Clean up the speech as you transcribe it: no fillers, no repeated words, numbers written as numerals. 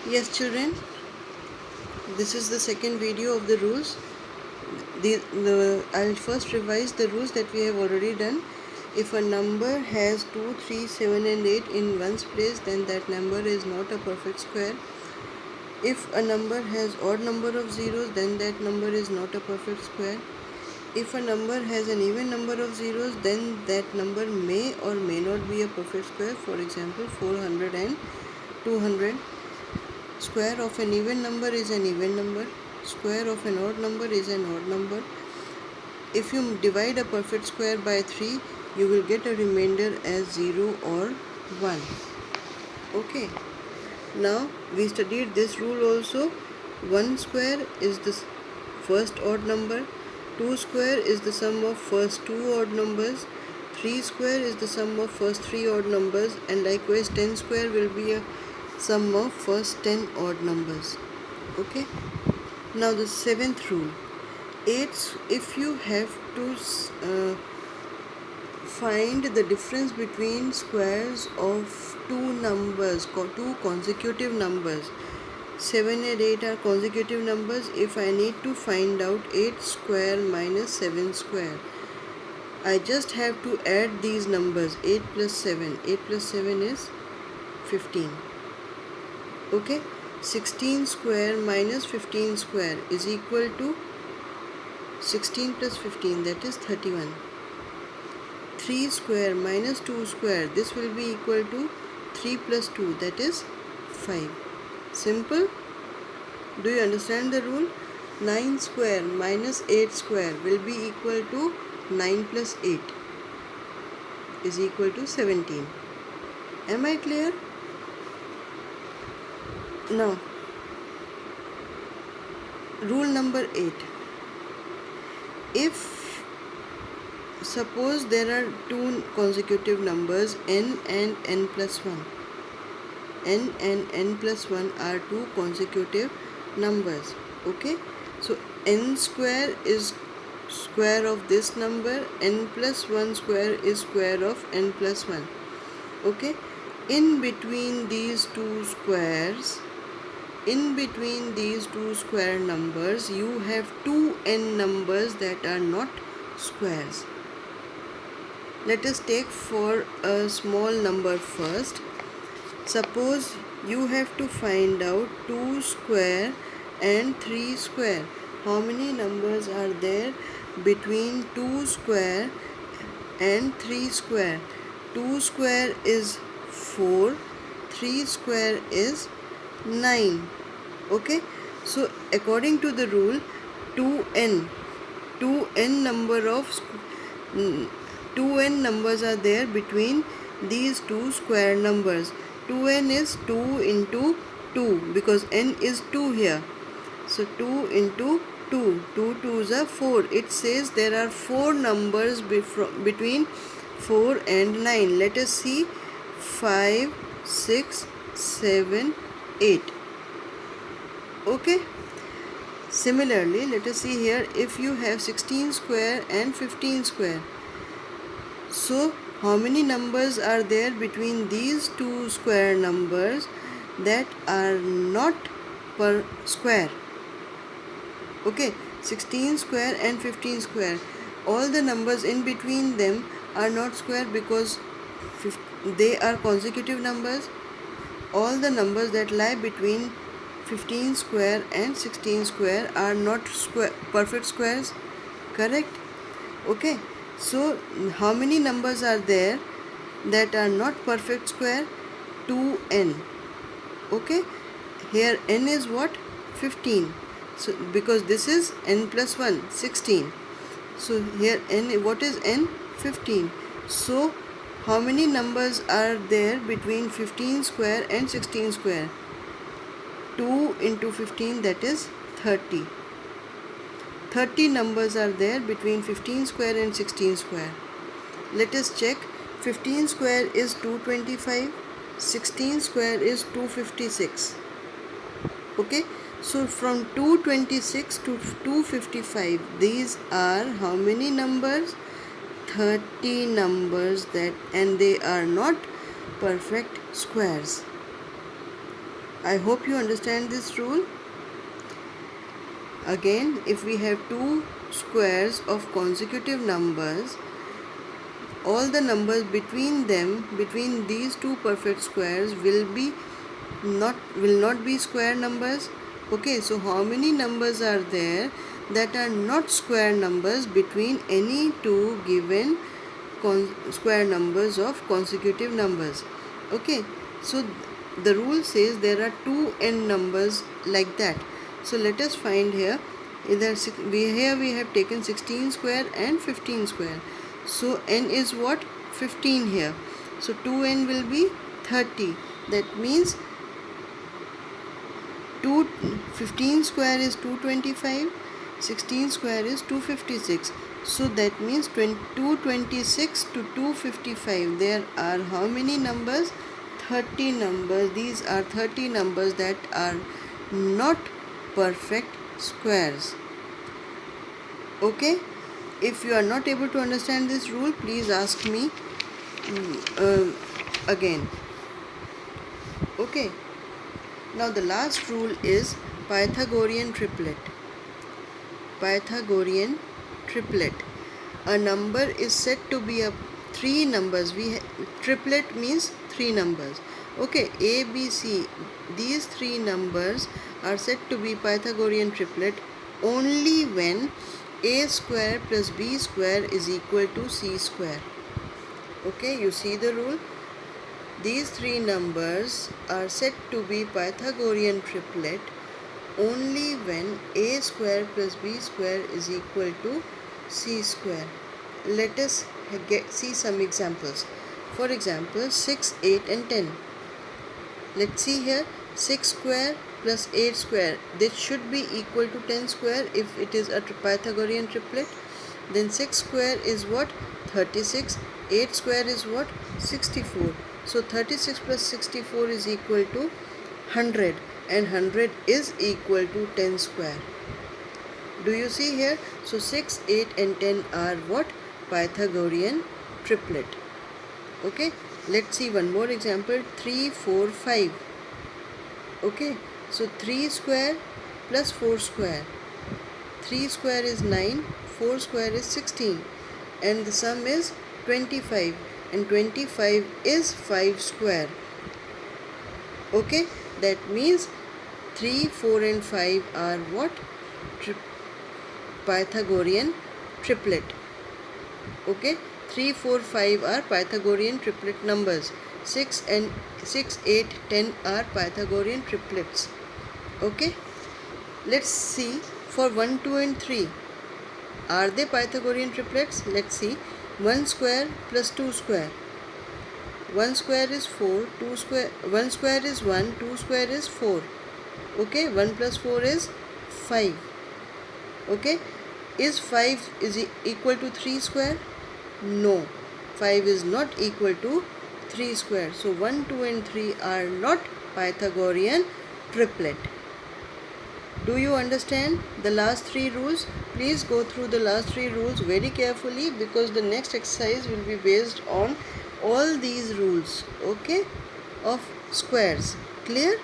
Yes, children, this is the second video of the rules. I'll first revise the rules that we have already done. If a number has 2, 3, 7 and 8 in ones place, then that number is not a perfect square. If a number has odd number of zeros, then that number is not a perfect square. If a number has an even number of zeros, then that number may or may not be a perfect square. For example, 400 and 200. Square of an even number is an even number. Square of an odd number is an odd number. If you divide a perfect square by 3, you will get a remainder as 0 or 1. Okay. Now we studied this rule also. 1 square is the first odd number. 2 square is the sum of first 2 odd numbers. 3 square is the sum of first 3 odd numbers, and likewise 10 square will be a sum of first 10 odd numbers. Okay. Now the seventh rule. If you have to find the difference between squares of two consecutive numbers. 7 and 8 are consecutive numbers. If I need to find out 8 square minus 7 square, I just have to add these numbers. 8 plus 7. 8 plus 7 is 15. Okay. 16 square minus 15 square is equal to 16 plus 15, that is 31. 3 square minus 2 square, this will be equal to 3 plus 2, that is 5. Simple. Do you understand the rule? 9 square minus 8 square will be equal to 9 plus 8 is equal to 17. Am I clear? Now, rule number 8. If suppose there are two consecutive numbers n and n plus 1. N and n plus 1 are two consecutive numbers. Okay. So n square is square of this number, n plus 1 square is square of n plus 1. Okay. In between these two squares, in between these two square numbers, you have two n numbers that are not squares. Let us take for a small number first. Suppose you have to find out 2 square and 3 square. How many numbers are there between 2 square and 3 square? 2 square is 4, 3 square is 9. Okay. So according to the rule, 2n numbers are there between these two square numbers. 2n is 2 into 2 because n is 2 here. So 2 into 2. 2 2s are 4. It says there are 4 numbers between 4 and 9. Let us see. 5, 6, 7, 8. Okay. Similarly, let us see here. If you have 16 square and 15 square, so how many numbers are there between these two square numbers that are not per square? Okay. 16 square and 15 square. All the numbers in between them are not square because they are consecutive numbers. All the numbers that lie between 15 square and 16 square are not perfect squares. Correct? Okay. So how many numbers are there that are not perfect square? 2n. Okay. Here n is what? 15. So because this is n plus 1, 16. So here n, what is n? 15. So how many numbers are there between 15 square and 16 square? 2 into 15, that is 30. 30 numbers are there between 15 square and 16 square. Let us check. 15 square is 225. 16 square is 256. Okay. So from 226 to 255, these are how many numbers? 30 numbers and they are not perfect squares. I hope you understand this rule. Again, if we have two squares of consecutive numbers, all the numbers between them, between these two perfect squares, will not be square numbers. Okay, so how many numbers are there that are not square numbers between any two given square numbers of consecutive numbers? Okay, so the rule says there are two n numbers like that. So let us find here. Here we have taken 16 square and 15 square. So n is what? 15 here. So 2n will be 30. That means 15 square is 225, 16 square is 256. So that means 226 to 255. There are how many numbers? 30 numbers. These are 30 numbers that are not perfect squares. Okay? If you are not able to understand this rule, please ask me again. Okay? Now the last rule is Pythagorean triplet. Pythagorean triplet. A number is said to be a three numbers. Triplet means three numbers. Okay, A, B, C. These three numbers are said to be Pythagorean triplet only when A square plus B square is equal to C square. Okay, you see the rule? These three numbers are said to be Pythagorean triplet only when A square plus B square is equal to C square. Let us see some examples. For example, 6, 8 and 10. Let's see here. 6 square plus 8 square. This should be equal to 10 square if it is a Pythagorean triplet. Then 6 square is what? 36. 8 square is what? 64. So 36 plus 64 is equal to 100, and 100 is equal to 10 square. Do you see here? So 6, 8 and 10 are what? Pythagorean triplet. Okay, let's see one more example. 3, 4, 5. Okay, so 3 square plus 4 square. 3 square is 9, 4 square is 16, and the sum is 25, and 25 is 5 square. Okay, that means 3, 4 and 5 are what? Pythagorean triplet. Okay, 3, 4, 5 are Pythagorean triplet numbers. 6, 8, 10 are Pythagorean triplets. Okay, let's see for 1, 2 and 3. Are they Pythagorean triplets? Let's see. 1 square plus 2 square. 1 square is 4, 1 square is 1, 2 square is 4. Okay, 1 plus 4 is 5. Okay, is 5 equal to 3 square? No, 5 is not equal to 3 square. So 1, 2 and 3 are not Pythagorean triplet. Do you understand the last three rules? Please go through the last three rules very carefully, because the next exercise will be based on all these rules, okay, of squares. Clear?